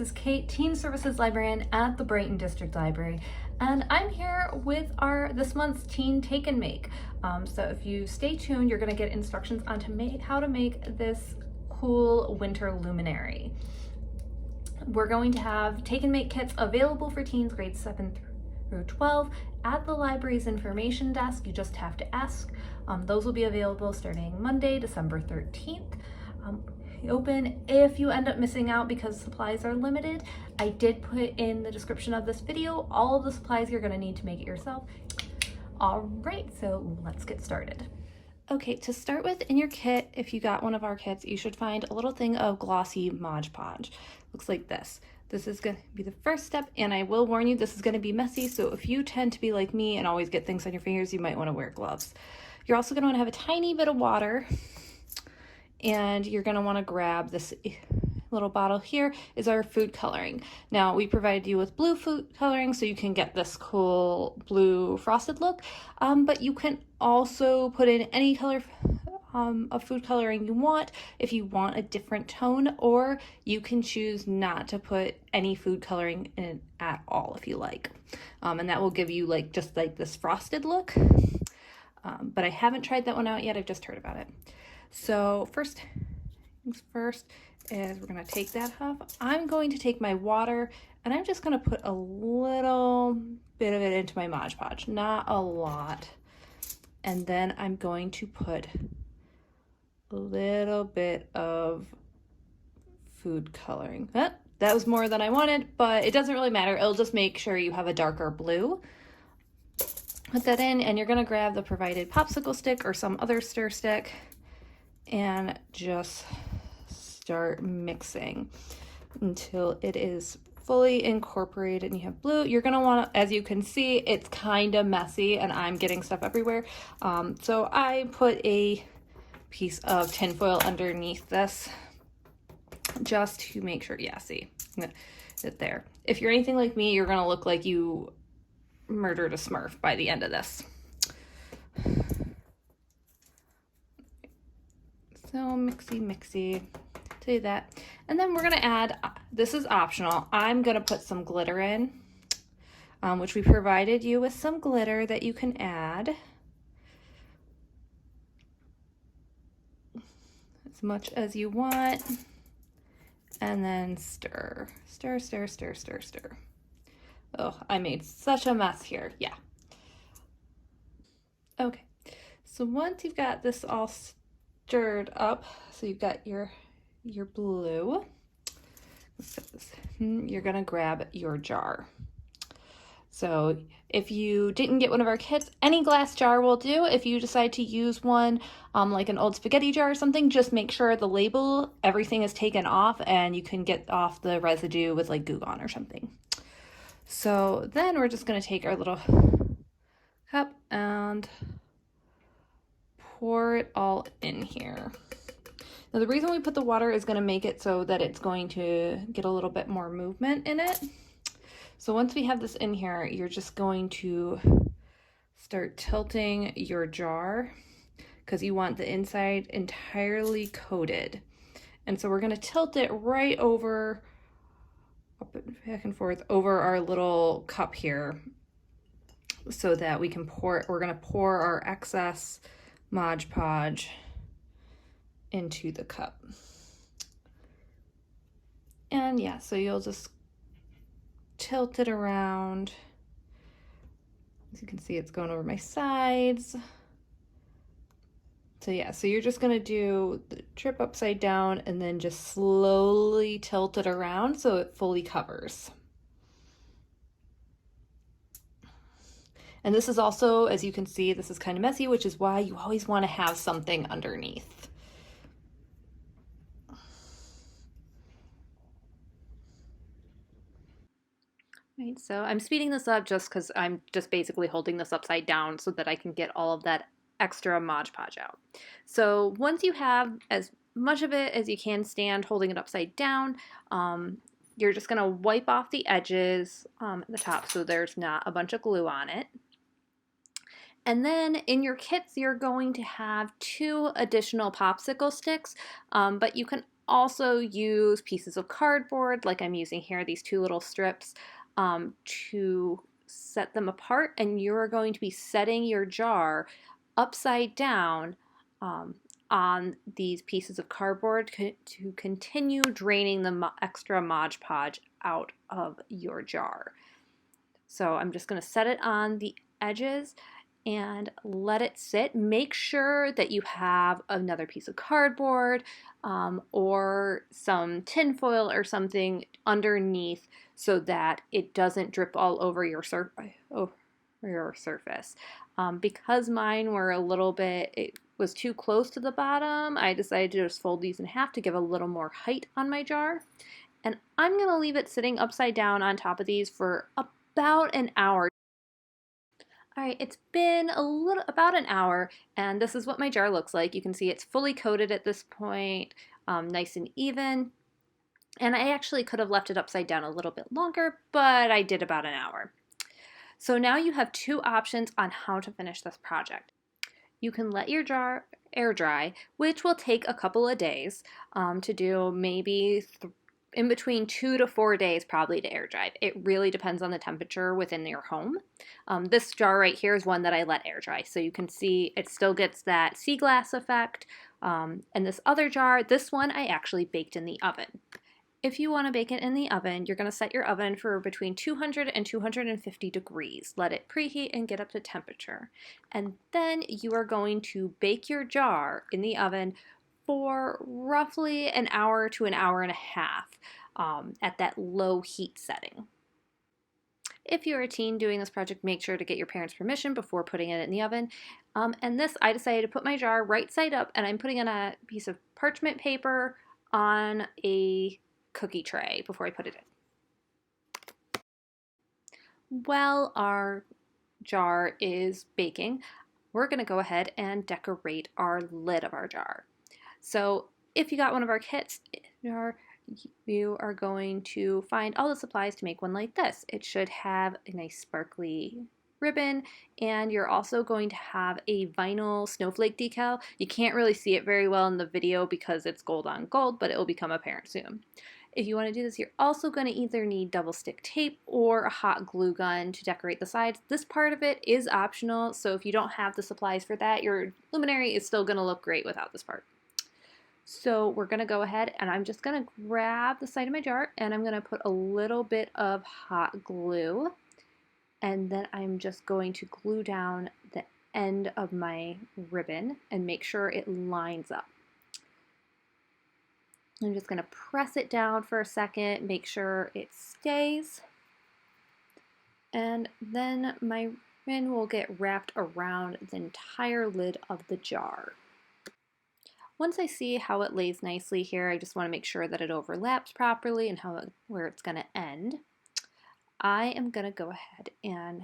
is Kate, Teen Services Librarian at the Brighton District Library, and I'm here with this month's Teen Take and Make. So if you stay tuned, you're going to get instructions on how to make this cool winter luminary. We're going to have take and make kits available for teens grades 7 through 12 at the library's information desk. You just have to ask. Those will be available starting Monday, December 13th. Open if you end up missing out because supplies are limited. I did put in the description of this video all of the supplies you're going to need to make it yourself. All right, so let's get started. Okay, to start with, in your kit, if you got one of our kits, you should find a little thing of Glossy Modge Podge. Looks like this. This is going to be the first step, and I will warn you, this is going to be messy, so if you tend to be like me and always get things on your fingers, you might want to wear gloves. You're also going to want to have a tiny bit of water, and you're going to want to grab this little bottle. Here is our food coloring. Now, we provided you with blue food coloring so you can get this cool blue frosted look, but you can also put in any color of food coloring you want if you want a different tone, or you can choose not to put any food coloring in at all if you like. And that will give you just like this frosted look. But I haven't tried that one out yet. I've just heard about it. So first things first is we're going to take that off. I'm going to take my water and I'm just going to put a little bit of it into my Modge Podge, not a lot. And then I'm going to put a little bit of food coloring. That was more than I wanted, but it doesn't really matter. It'll just make sure you have a darker blue. Put that in, and you're going to grab the provided popsicle stick or some other stir stick and just start mixing until it is fully incorporated and you have blue. You're going to want to, as you can see, it's kind of messy and I'm getting stuff everywhere. So I put a piece of tinfoil underneath this just to make sure, yeah, see, it there. If you're anything like me, you're going to look like you murdered a Smurf by the end of this. So mixy, do that. And then we're gonna add, this is optional, I'm gonna put some glitter in, which we provided you with some glitter that you can add as much as you want. And then stir. Oh, I made such a mess here. Yeah. Okay. So once you've got this all stirred up, so you've got your blue, let's set this. You're going to grab your jar. So if you didn't get one of our kits, any glass jar will do. If you decide to use one, like an old spaghetti jar or something, just make sure the label, everything is taken off and you can get off the residue with like Goo Gone or something. So then we're just going to take our little cup and pour it all in here. Now the reason we put the water is going to make it so that it's going to get a little bit more movement in it. So once we have this in here, you're just going to start tilting your jar because you want the inside entirely coated. And so we're going to tilt it right over, up and back and forth over our little cup here so that we can pour, we're going to pour our excess Modge Podge into the cup. And yeah, so you'll just tilt it around. As you can see, it's going over my sides. So yeah, so you're just going to do the trip upside down and then just slowly tilt it around so it fully covers. And this is also, as you can see, this is kind of messy, which is why you always want to have something underneath. Right, so I'm speeding this up just because I'm just basically holding this upside down so that I can get all of that extra Modge Podge out. So once you have as much of it as you can stand holding it upside down, you're just going to wipe off the edges at the top so there's not a bunch of glue on it. And then in your kits, you're going to have 2 additional popsicle sticks, but you can also use pieces of cardboard, like I'm using here, these two little strips, to set them apart, and you're going to be setting your jar upside down on these pieces of cardboard to continue draining the extra Mod Podge out of your jar. So I'm just going to set it on the edges and let it sit. Make sure that you have another piece of cardboard or some tin foil or something underneath so that it doesn't drip all over your surface. Because mine were a little bit, it was too close to the bottom, I decided to just fold these in half to give a little more height on my jar. And I'm going to leave it sitting upside down on top of these for about an hour. All right, it's been about an hour, and this is what my jar looks like. You can see it's fully coated at this point, nice and even. And I actually could have left it upside down a little bit longer, but I did about an hour. So now you have two options on how to finish this project. You can let your jar air dry, which will take a couple of days to do, maybe in between 2 to 4 days probably to air dry. It really depends on the temperature within your home. This jar right here is one that I let air dry, so you can see it still gets that sea glass effect. And this other jar, this one I actually baked in the oven. If you want to bake it in the oven, you're going to set your oven for between 200 and 250 degrees. Let it preheat and get up to temperature. And then you are going to bake your jar in the oven for roughly an hour to an hour and a half at that low heat setting. If you're a teen doing this project, make sure to get your parents' permission before putting it in the oven. And this, I decided to put my jar right side up, and I'm putting in a piece of parchment paper on a cookie tray before I put it in. While our jar is baking, we're going to go ahead and decorate our lid of our jar. So if you got one of our kits, you are going to find all the supplies to make one like this. It should have a nice sparkly ribbon, and you're also going to have a vinyl snowflake decal. You can't really see it very well in the video because it's gold on gold, but it will become apparent soon. If you want to do this, you're also going to either need double stick tape or a hot glue gun to decorate the sides. This part of it is optional, so if you don't have the supplies for that, your luminary is still going to look great without this part. So we're going to go ahead, and I'm just going to grab the side of my jar, and I'm going to put a little bit of hot glue, and then I'm just going to glue down the end of my ribbon and make sure it lines up. I'm just going to press it down for a second, make sure it stays, and then my ribbon will get wrapped around the entire lid of the jar. Once I see how it lays nicely here, I just want to make sure that it overlaps properly and where it's going to end. I am going to go ahead and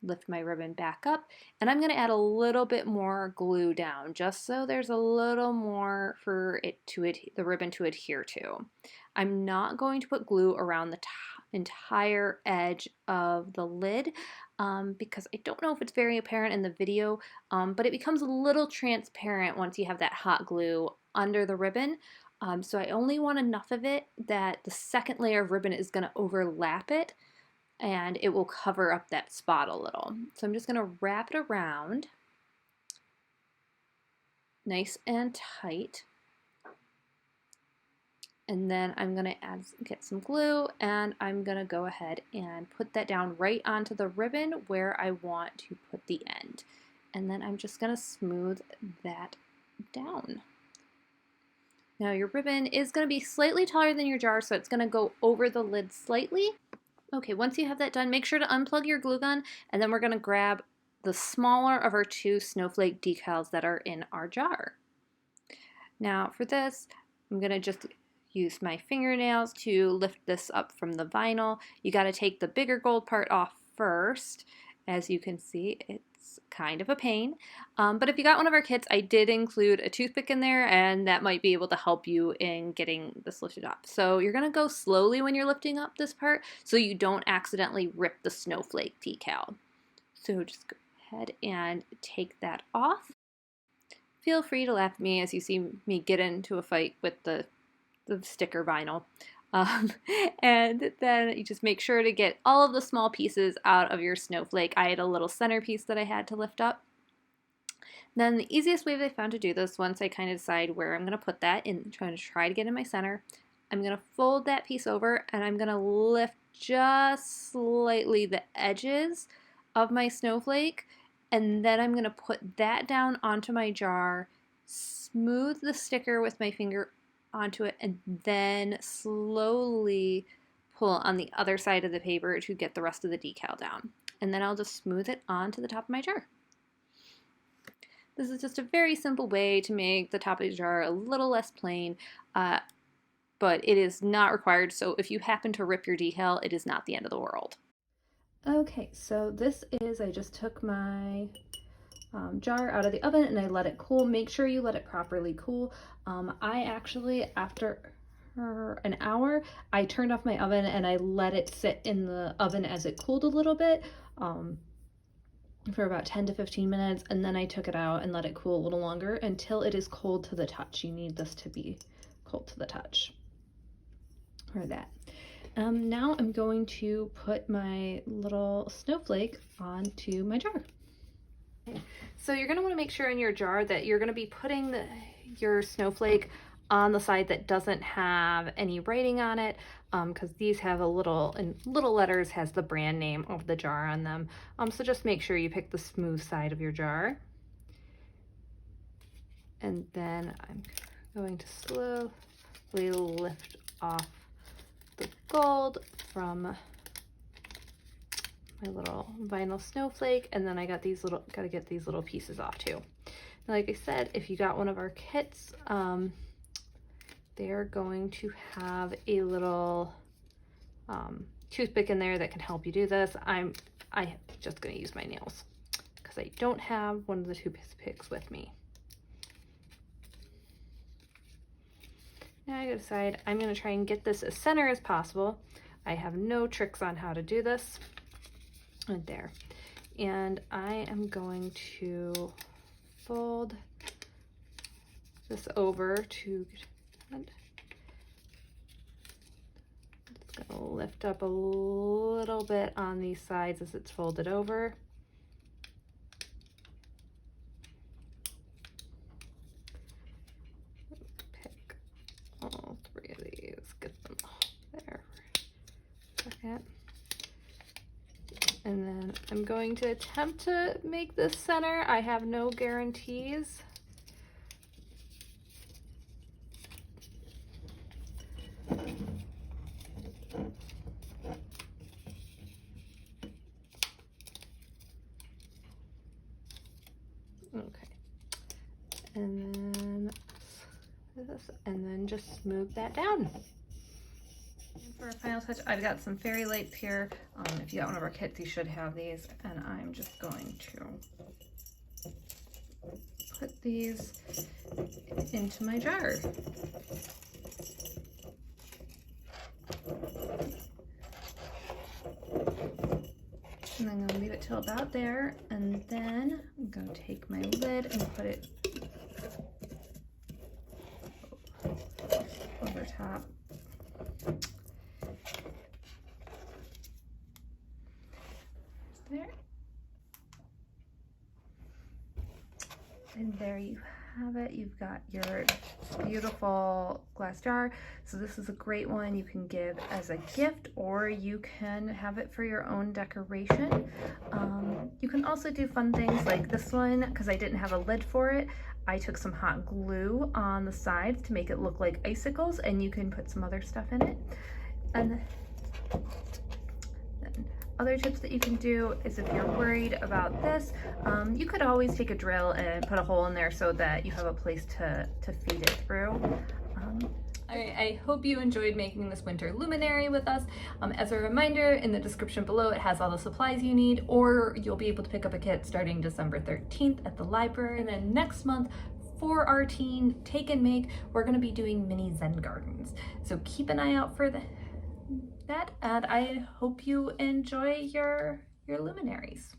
lift my ribbon back up, and I'm going to add a little bit more glue down just so there's a little more for the ribbon to adhere to. I'm not going to put glue around the entire edge of the lid because I don't know if it's very apparent in the video, but it becomes a little transparent once you have that hot glue under the ribbon. So I only want enough of it that the second layer of ribbon is going to overlap it, and it will cover up that spot a little. So I'm just going to wrap it around nice and tight. And then I'm going to get some glue, and I'm going to go ahead and put that down right onto the ribbon where I want to put the end. And then I'm just going to smooth that down. Now your ribbon is going to be slightly taller than your jar, so it's going to go over the lid slightly. Okay, once you have that done, make sure to unplug your glue gun, and then we're going to grab the smaller of our two snowflake decals that are in our jar. Now for this, I'm going to just use my fingernails to lift this up from the vinyl. You got to take the bigger gold part off first. As you can see, it's kind of a pain. But if you got one of our kits, I did include a toothpick in there, and that might be able to help you in getting this lifted up. So you're going to go slowly when you're lifting up this part so you don't accidentally rip the snowflake decal. So just go ahead and take that off. Feel free to laugh at me as you see me get into a fight with the the sticker vinyl. And then you just make sure to get all of the small pieces out of your snowflake. I had a little centerpiece that I had to lift up. Then the easiest way that I found to do this, once I kind of decide where I'm going to put that in, trying to try to get in my center, I'm going to fold that piece over and I'm going to lift just slightly the edges of my snowflake, and then I'm going to put that down onto my jar, smooth the sticker with my finger onto it, and then slowly pull on the other side of the paper to get the rest of the decal down. And then I'll just smooth it onto the top of my jar. This is just a very simple way to make the top of the jar a little less plain, but it is not required, so if you happen to rip your decal, it is not the end of the world. Okay, so this is, I just took my jar out of the oven and I let it cool. Make sure you let it properly cool. I actually, after an hour, I turned off my oven and I let it sit in the oven as it cooled a little bit. For about 10 to 15 minutes, and then I took it out and let it cool a little longer until it is cold to the touch. You need this to be cold to the touch, or that. Now I'm going to put my little snowflake onto my jar. So you're going to want to make sure in your jar that you're going to be putting your snowflake on the side that doesn't have any writing on it, because these have a little, in little letters, has the brand name of the jar on them. So just make sure you pick the smooth side of your jar. And then I'm going to slowly lift off the gold from my little vinyl snowflake, and then I got these little, gotta get these little pieces off too. Now, like I said, if you got one of our kits, they're going to have a little toothpick in there that can help you do this. I'm just going to use my nails because I don't have one of the toothpicks with me. Now I gotta decide, I'm going to try and get this as center as possible. I have no tricks on how to do this. Right there. And I am going to fold this over to, just gonna lift up a little bit on these sides as it's folded over. Pick all three of these, get them there for a second. And then I'm going to attempt to make this center. I have no guarantees. Okay, and then just smooth that down. For a final touch, I've got some fairy lights here. If you got one of our kits, you should have these, and I'm just going to put these into my jar. And I'm going to leave it till about there, and then I'm going to take my lid and put it over top. There. And there you have it. You've got your beautiful glass jar. So this is a great one you can give as a gift, or you can have it for your own decoration. You can also do fun things like this one, because I didn't have a lid for it. I took some hot glue on the sides to make it look like icicles, and you can put some other stuff in it. And then other tips that you can do is, if you're worried about this, you could always take a drill and put a hole in there so that you have a place to feed it through. I hope you enjoyed making this winter luminary with us. As a reminder, in the description below it has all the supplies you need, or you'll be able to pick up a kit starting December 13th at the library. And then next month, for our teen take and make, we're going to be doing mini Zen gardens. So keep an eye out for that, and I hope you enjoy your luminaries.